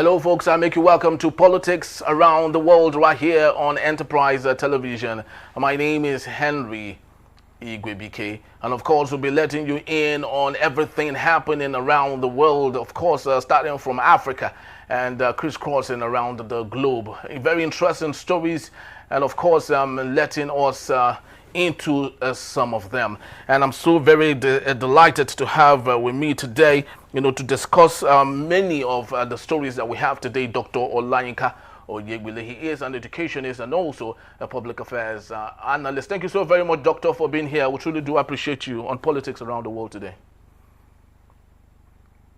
Hello, folks. I make you welcome to Politics Around the World right here on Enterprise Television. My name is Henry Igwe, and of course, we'll be letting you in on everything happening around the world, of course, starting from Africa and crisscrossing around the globe. Very interesting stories, and of course, letting us into some of them. And I'm so very delighted to have with me today, to discuss many of the stories that we have today, Dr. Olayinka Oyewile. He is an educationist and also a public affairs analyst. Thank you so very much, Doctor, for being here. We truly do appreciate you on Politics Around the World today.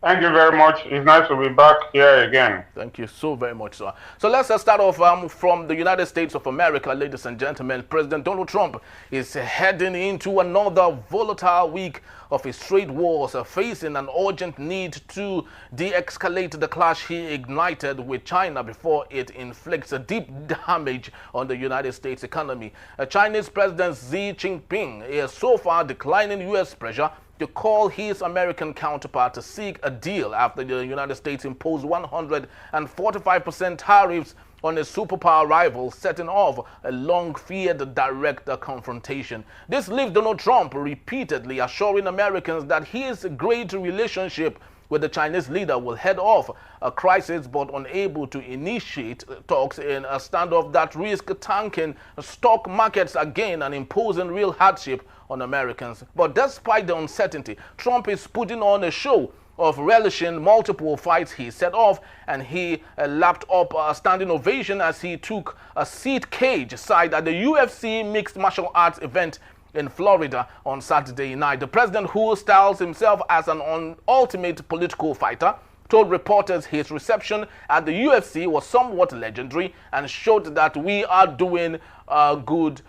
Thank you very much. It's nice to be back here again. Thank you so very much, sir. So let's start off from the United States of America, ladies and gentlemen. President Donald Trump is heading into another volatile week of his trade wars, facing an urgent need to de-escalate the clash he ignited with China before it inflicts a deep damage on the United States economy. Chinese President Xi Jinping is so far declining U.S. pressure to call his American counterpart to seek a deal after the United States imposed 145% tariffs on a superpower rival, setting off a long-feared direct confrontation. This leaves Donald Trump repeatedly assuring Americans that his great relationship with the Chinese leader will head off a crisis, but unable to initiate talks in a standoff that risk tanking stock markets again and imposing real hardship on Americans. But despite the uncertainty, Trump is putting on a show of relishing multiple fights he set off, and he lapped up a standing ovation as he took a seat cage side at the UFC mixed martial arts event in Florida on Saturday night. The president, who styles himself as an ultimate political fighter, told reporters his reception at the UFC was somewhat legendary and showed that we are doing a good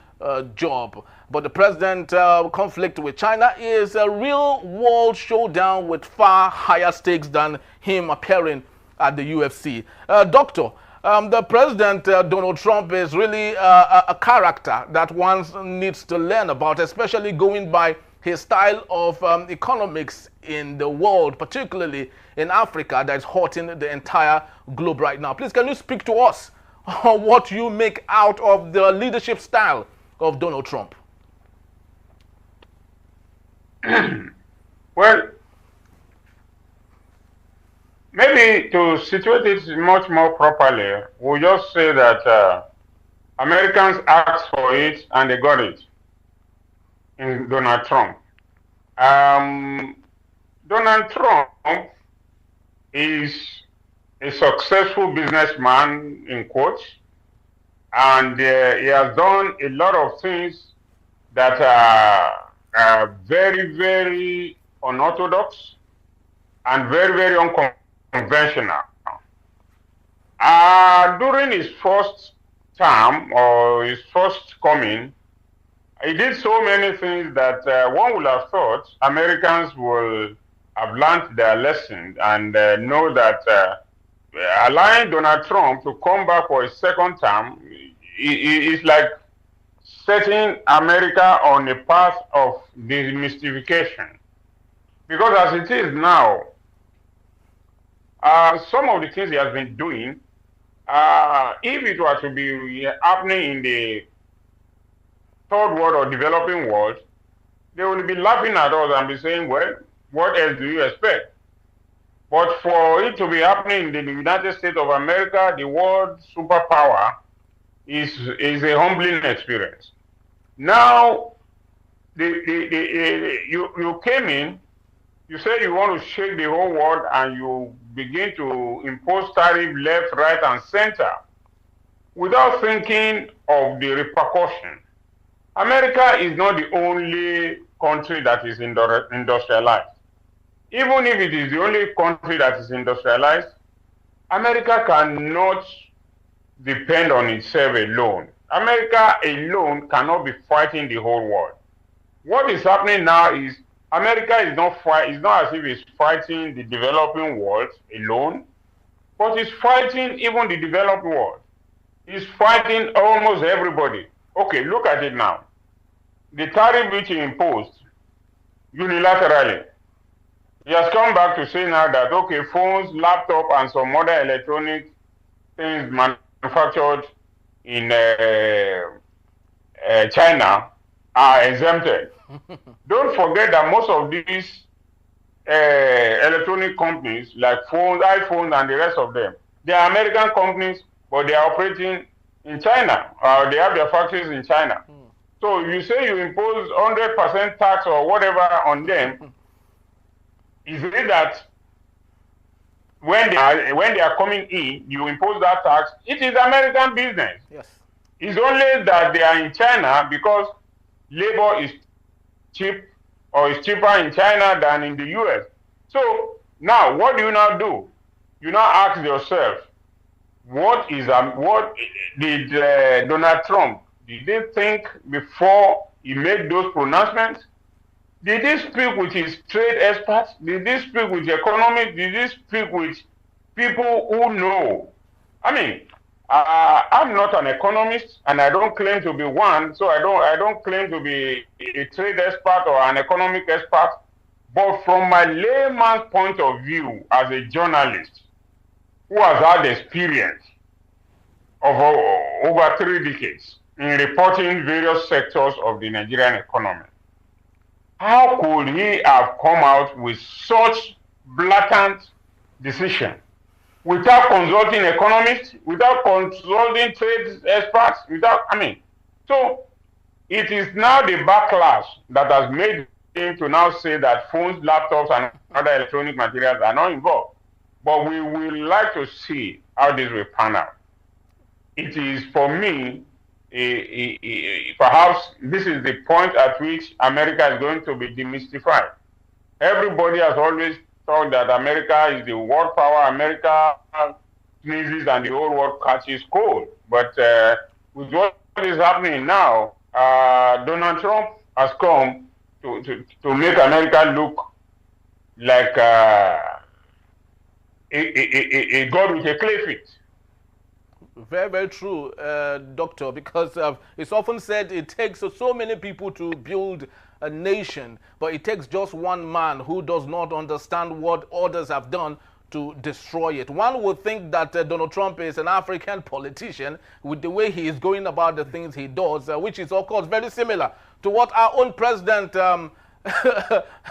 job. But the president conflict with China is a real world showdown with far higher stakes than him appearing at the UFC. Doctor, the president, Donald Trump, is really a character that one needs to learn about, especially going by his style of economics in the world, particularly in Africa, that's hurting the entire globe right now. Please, can you speak to us on what you make out of the leadership style of Donald Trump? Well, maybe to situate it much more properly, we'll just say that Americans asked for it and they got it in Donald Trump. Donald Trump is a successful businessman, in quotes, and he has done a lot of things that are very, very unorthodox and very, very unconventional. During his first term or his first coming, he did so many things that one would have thought Americans will have learned their lesson and know that allowing Donald Trump to come back for his second term is like setting America on a path of demystification. Because as it is now, some of the things he has been doing, if it were to be happening in the third world or developing world, they will be laughing at us and be saying, well, what else do you expect? But for it to be happening in the United States of America, the world superpower, is a humbling experience. Now, you came in, you said you want to shake the whole world, and you begin to impose tariff left, right, and center without thinking of the repercussion. America is not the only country that is industrialized. Even if it is the only country that is industrialized, America cannot depend on itself alone. America alone cannot be fighting the whole world. What is happening now is America is not it's not as if it's fighting the developing world alone, but it's fighting even the developed world. It's fighting almost everybody. Okay, look at it now. The tariff which he imposed unilaterally He has come back to say now that, okay, phones, laptop, and some other electronic things manufactured in China are exempted. Don't forget that most of these electronic companies, like phones, iPhones, and the rest of them, they are American companies, but they are operating in China. They have their factories in China. So you say you impose 100% tax or whatever on them. Is it that when they are coming in, you impose that tax? It is American business. Yes. It's only that they are in China because labor is cheap or is cheaper in China than in the US. So now, what do you now do? You now ask yourself, what did Donald Trump, did they think before he made those pronouncements? Did he speak with his trade experts? Did he speak with economists? Did he speak with people who know? I mean, I'm not an economist, and I don't claim to be one. So I don't claim to be a trade expert or an economic expert. But from my layman's point of view, as a journalist who has had experience of over 3 decades in reporting various sectors of the Nigerian economy, how could he have come out with such blatant decision without consulting economists, without consulting trade experts, so it is now the backlash that has made him to now say that phones, laptops, and other electronic materials are not involved. But we will like to see how this will pan out. It is, for me, perhaps this is the point at which America is going to be demystified. Everybody has always thought that America is the world power. America sneezes and the whole world catches cold. But with what is happening now, Donald Trump has come to make America look like a god with a clay feet. Very, very true, Doctor, because it's often said it takes so many people to build a nation, but it takes just one man who does not understand what others have done to destroy it. One would think that Donald Trump is an African politician with the way he is going about the things he does, which is, of course, very similar to what our own president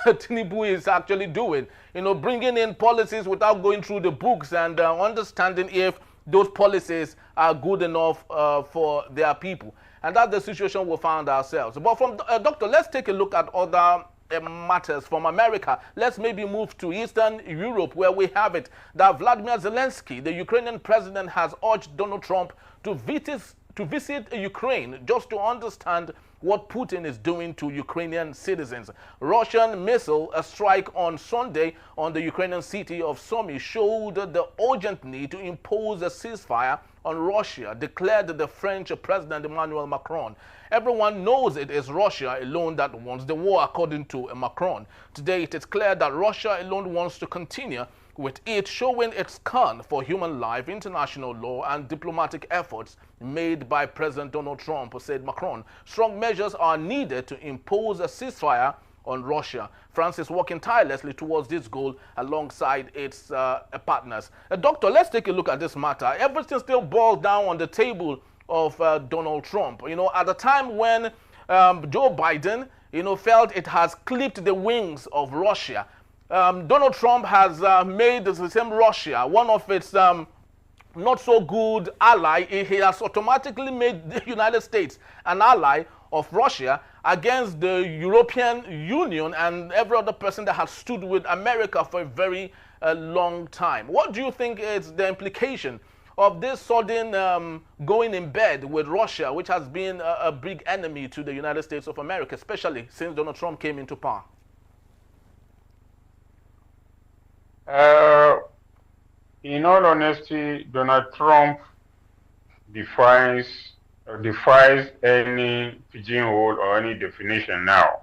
Tinubu is actually doing. You know, bringing in policies without going through the books and understanding if those policies are good enough for their people. And that's the situation we found ourselves. But from Doctor, let's take a look at other matters from America. Let's maybe move to Eastern Europe, where we have it that Vladimir Zelensky, the Ukrainian president, has urged Donald Trump to visit Ukraine just to understand what Putin is doing to Ukrainian citizens. Russian missile strike on Sunday on the Ukrainian city of Sumy showed the urgent need to impose a ceasefire on Russia, declared the French President Emmanuel Macron. Everyone knows it is Russia alone that wants the war, according to Macron. Today, it is clear that Russia alone wants to continue with it, showing its scorn for human life, international law, and diplomatic efforts made by President Donald Trump, said Macron. Strong measures are needed to impose a ceasefire on Russia. France is working tirelessly towards this goal alongside its partners. Doctor, let's take a look at this matter. Everything still boils down on the table of Donald Trump. You know, at the time when Joe Biden, felt it has clipped the wings of Russia, Donald Trump has made the same Russia one of its not so good ally. He has automatically made the United States an ally of Russia against the European Union and every other person that has stood with America for a very long time. What do you think is the implication of this sudden going in bed with Russia, which has been a big enemy to the United States of America, especially since Donald Trump came into power? In all honesty, Donald Trump defies any pigeonhole or any definition now.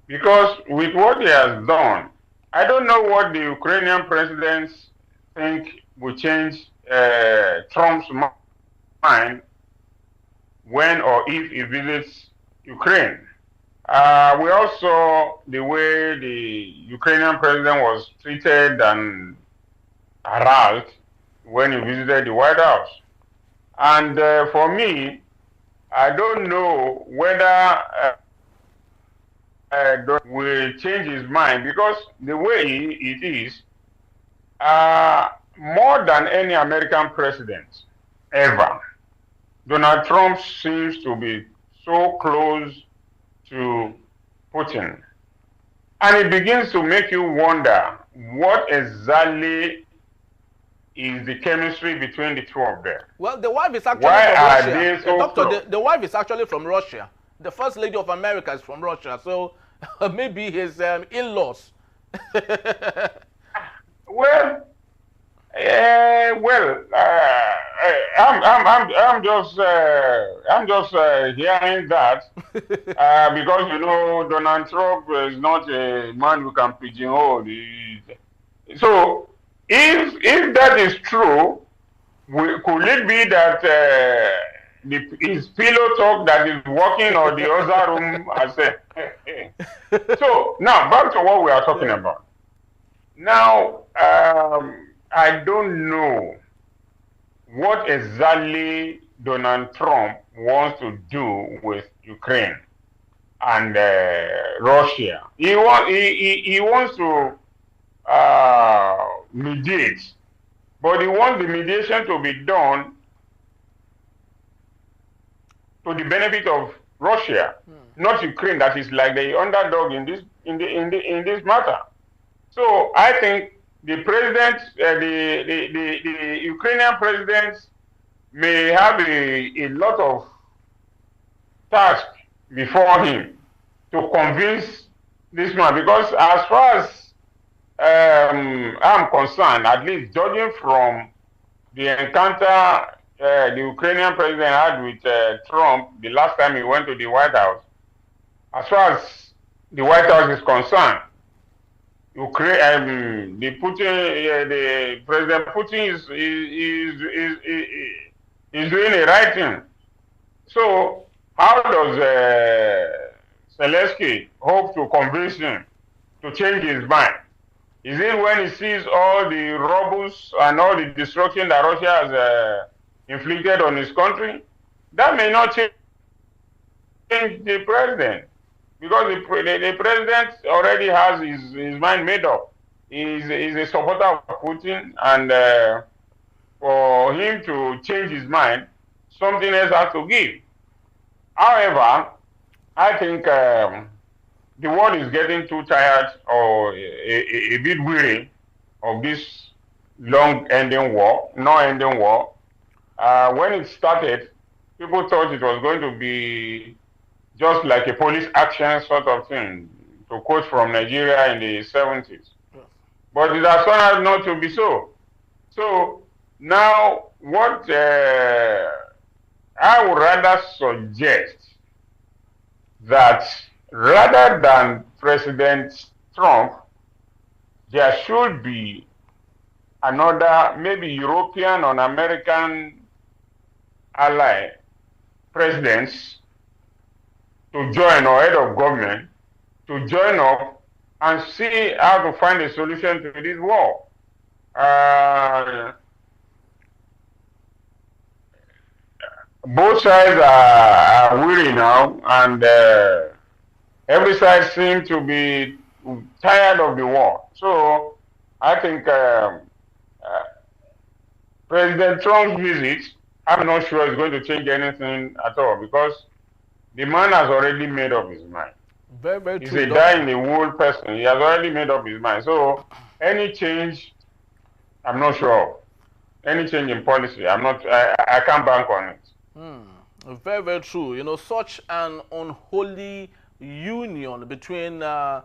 Because with what he has done, I don't know what the Ukrainian presidents think will change Trump's mind when or if he visits Ukraine. We also saw the way the Ukrainian president was treated and harassed when he visited the White House. And for me, I don't know whether will change his mind, because the way it is, more than any American president ever, Donald Trump seems to be so close to Putin. And it begins to make you wonder what exactly is the chemistry between the two of them. Well, the wife is actually from Russia. They so Doctor, the wife is actually from Russia. The first lady of America is from Russia. So maybe his in-laws. Well, I'm just hearing that because Donald Trump is not a man who can pigeonhole. So if that is true, could it be that his pillow talk that is working or the other room has said? So now back to what we are talking about. Now, I don't know what exactly Donald Trump wants to do with Ukraine and Russia. He wants to mediate, but he wants the mediation to be done to the benefit of Russia, not Ukraine, that is like the underdog in this matter. So I think the president, the Ukrainian president, may have a lot of tasks before him to convince this man, because as far as I'm concerned, at least judging from the encounter the Ukrainian president had with Trump the last time he went to the White House, as far as the White House is concerned, Ukraine, the President Putin is doing the right thing. So how does Zelensky hope to convince him to change his mind? Is it when he sees all the rubbles and all the destruction that Russia has inflicted on his country? That may not change the president, because the president already has his mind made up. He's a supporter of Putin, and for him to change his mind, something else has to give. However, I think the world is getting too tired or a bit weary of this long-ending war, no-ending war. When it started, people thought it was going to be just like a police action sort of thing, to quote from Nigeria in the 70s. But it has turned out not to be so. So now what I would rather suggest that rather than President Trump, there should be another, maybe European or American ally presidents to join, or head of government to join up and see how to find a solution to this war. Both sides are weary now, and every side seems to be tired of the war. So I think President Trump's visit, I'm not sure is going to change anything at all, because the man has already made up his mind. Very, very He's true. a dying-in-the-wool person. He has already made up his mind. So any change, I'm not sure. Any change in policy, I can't bank on it. Very, very true. You know, such an unholy union between the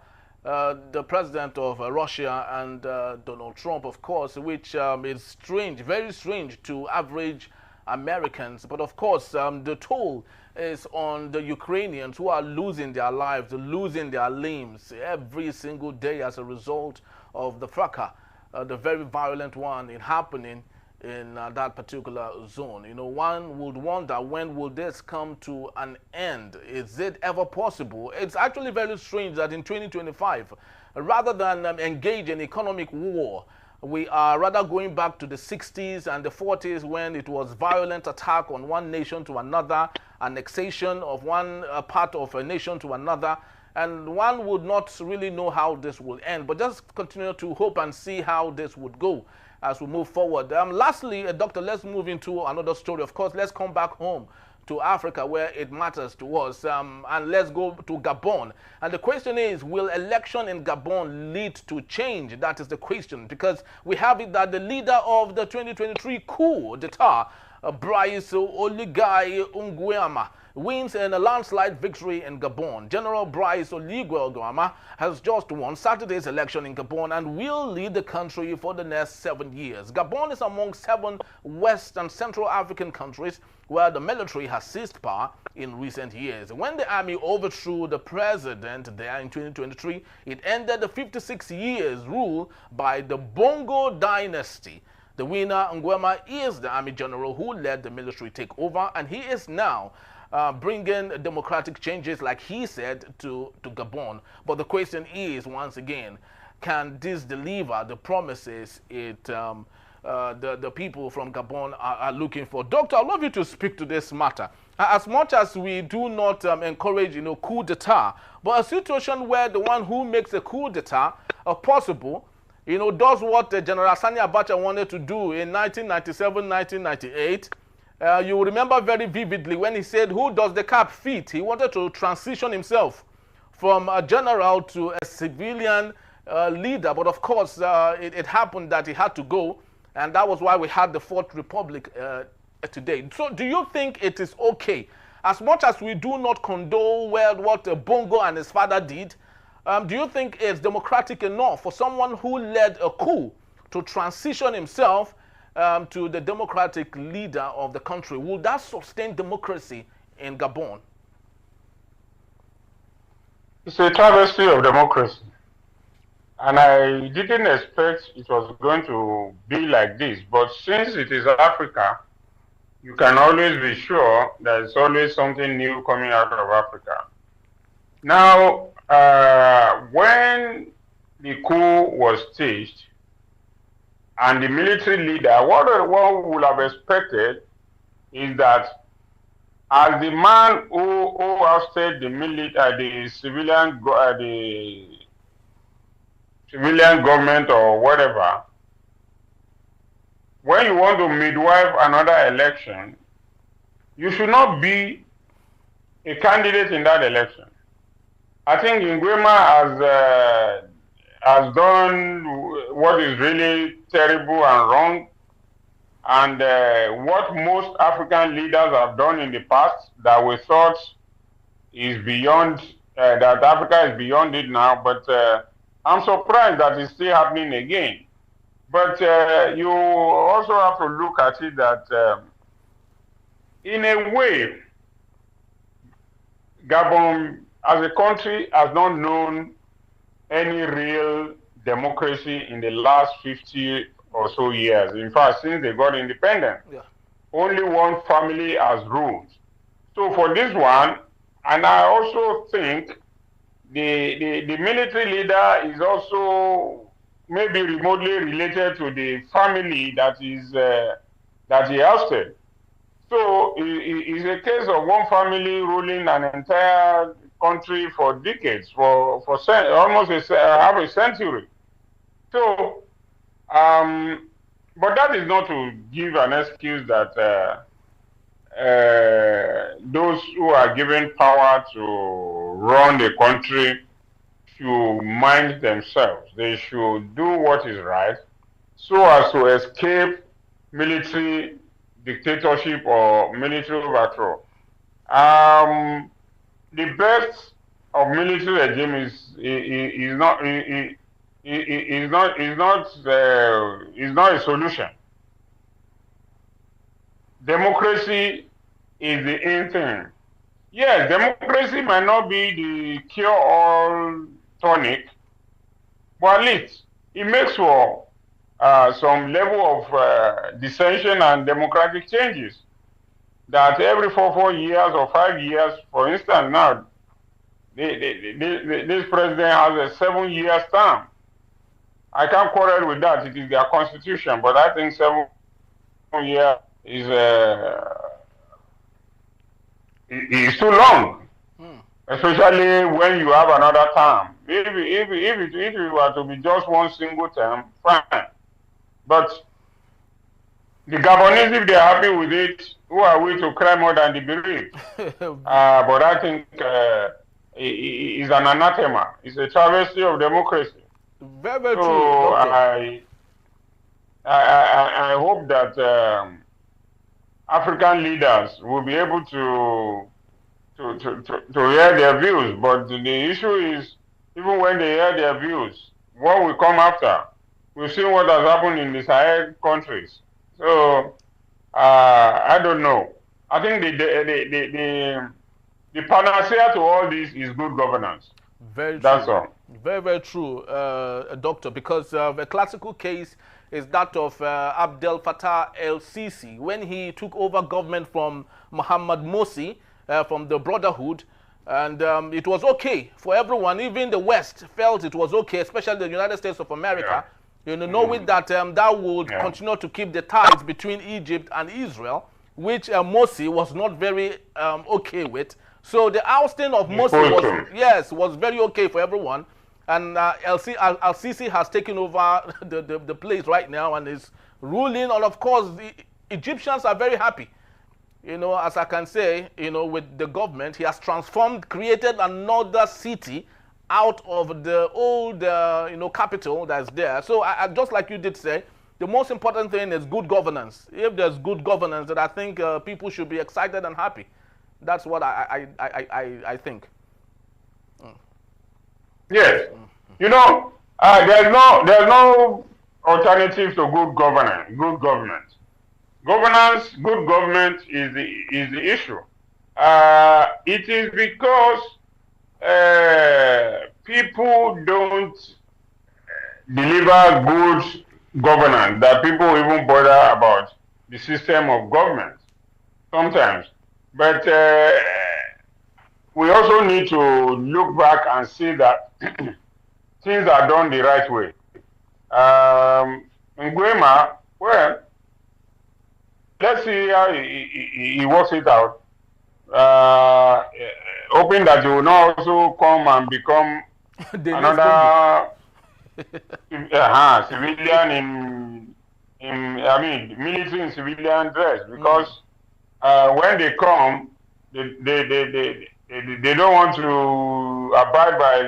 president of Russia and Donald Trump, of course, which is strange, very strange to average Americans. But of course, the toll is on the Ukrainians, who are losing their lives, losing their limbs every single day as a result of the fracas, the very violent one happening in that particular zone. You know, one would wonder, when will this come to an end? Is it ever possible? It's actually very strange that in 2025, rather than engage in economic war, we are rather going back to the 60s and the 40s, when it was violent attack on one nation to another, annexation of one part of a nation to another, and one would not really know how this will end, but just continue to hope and see how this would go as we move forward. Lastly, Doctor, let's move into another story. Of course, let's come back home to Africa, where it matters to us, and let's go to Gabon. And the question is, will election in Gabon lead to change? That is the question, because we have it that the leader of the 2023 coup d'etat, Brice Oligui Nguema, wins in a landslide victory in Gabon. General Brice Oligui Nguema has just won Saturday's election in Gabon and will lead the country for the next 7 years. Gabon is among 7 West and Central African countries where the military has seized power in recent years. When the army overthrew the president there in 2023, it ended the 56 years rule by the Bongo dynasty. The winner, Nguema, is the army general who led the military takeover, and he is now bringing democratic changes, like he said, to Gabon. But the question is, once again, can this deliver the promises the people from Gabon are looking for? Doctor, I'd love you to speak to this matter. As much as we do not encourage, coup d'etat, but a situation where the one who makes a coup d'etat possible, does what General Sani Abacha wanted to do in 1997, 1998. You remember very vividly when he said, who does the cap fit? He wanted to transition himself from a general to a civilian leader. But of course, it happened that he had to go. And that was why we had the Fourth Republic today. So do you think it is okay, as much as we do not condone what Bongo and his father did, do you think it's democratic enough for someone who led a coup to transition himself to the democratic leader of the country? Will that sustain democracy in Gabon? It's a travesty of democracy. And I didn't expect it was going to be like this. But since it is Africa, you can always be sure there's always something new coming out of Africa. Now, when the coup was staged, and the military leader, what one would have expected is that, as the man who ousted the civilian government or whatever, when you want to midwife another election, you should not be a candidate in that election. I think Nguema has done what is really terrible and wrong, and what most African leaders have done in the past that we thought is beyond, that Africa is beyond it now, but I'm surprised that it's still happening again. But you also have to look at it that in a way, Gabon as a country has not known any real democracy in the last 50 or so years. In fact, since they got independent, only one family has ruled. So for this one, and I also think the military leader is also maybe remotely related to the family that he ousted. So it's a case of one family ruling an entire country for decades, for almost half a century. So, but that is not to give an excuse that those who are given power to run the country should mind themselves. They should do what is right so as to escape military dictatorship or military overthrow. The best of military regime is not a solution. Democracy is the in thing. Yes, democracy might not be the cure-all tonic, but at least it makes for some level of dissension and democratic changes. That every 4 years or 5 years, for instance, now, this president has a 7-year term. I can't quarrel with that. It is their constitution, but I think 7 years is too long, especially when you have another term. If it were to be just one single term, fine. But the Gabonese, if they're happy with it, who are we to cry more than the bereaved? But I think it's an anathema. It's a travesty of democracy. Very, very so true. Okay. I hope that African leaders will be able to hear their views. But the issue is, even when they hear their views, what will come after? We've seen what has happened in the Sahel countries. So I don't know. I think the panacea to all this is good governance. Very true. That's all. Very, very true, Doctor, because the classical case is that of Abdel Fattah el-Sisi when he took over government from Mohamed Morsi from the Brotherhood, and it was okay for everyone. Even the West felt it was okay, especially the United States of America. Yeah. Knowing that that would continue to keep the ties between Egypt and Israel, which Morsi was not very okay with. So the ousting of Morsi was very okay for everyone. And al-Sisi has taken over the place right now and is ruling. And of course, the Egyptians are very happy. As I can say, with the government, he has transformed, created another city out of the old, capital that's there. So I just like you did say, the most important thing is good governance. If there's good governance, then I think people should be excited and happy. That's what I think. Yes, there's no alternative to good governance. Good government is the issue. It is because people don't deliver good governance that people even bother about the system of government sometimes. But we also need to look back and see that things are done the right way. Nguema, well, let's see how he works it out. Hoping that he will not also come and become another civilian military in civilian dress, because when they come, they don't want to abide by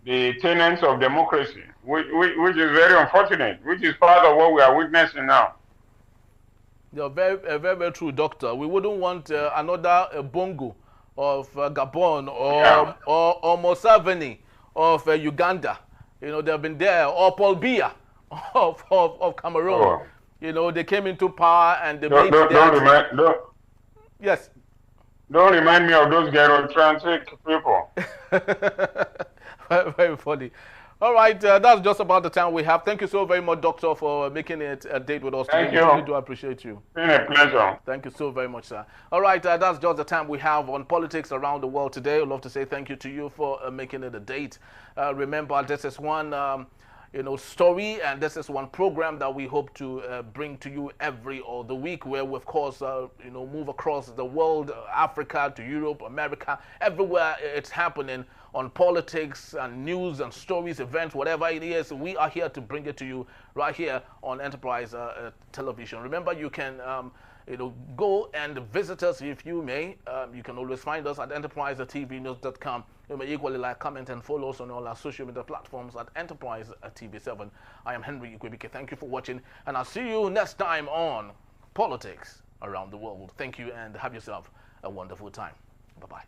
the tenets of democracy, which is very unfortunate, which is part of what we are witnessing now. Yeah, very, very, very true, Doctor. We wouldn't want another Bongo of Gabon or Museveni of Uganda. They've been there, or Paul Biya of Cameroon. Oh. They came into power and they made Yes. Don't remind me of those Gero-transic people. Very, very funny. All right, that's just about the time we have. Thank you so very much, Doctor, for making it a date with us today. Thank you. We really do appreciate you. It's been a pleasure. Thank you so very much, sir. All right, that's just the time we have on politics around the world today. I'd love to say thank you to you for making it a date. Remember, this is one story, and this is one program that we hope to bring to you every other week, where we, of course, move across the world, Africa to Europe, America, everywhere it's happening on politics and news and stories, events, whatever it is. We are here to bring it to you right here on Enterprise Television. Remember, you can go and visit us if you may. You can always find us at enterprisetvnews.com. You may equally like, comment, and follow us on all our social media platforms at Enterprise TV7. I am Henry Ikwebike. Thank you for watching, and I'll see you next time on Politics Around the World. Thank you, and have yourself a wonderful time. Bye-bye.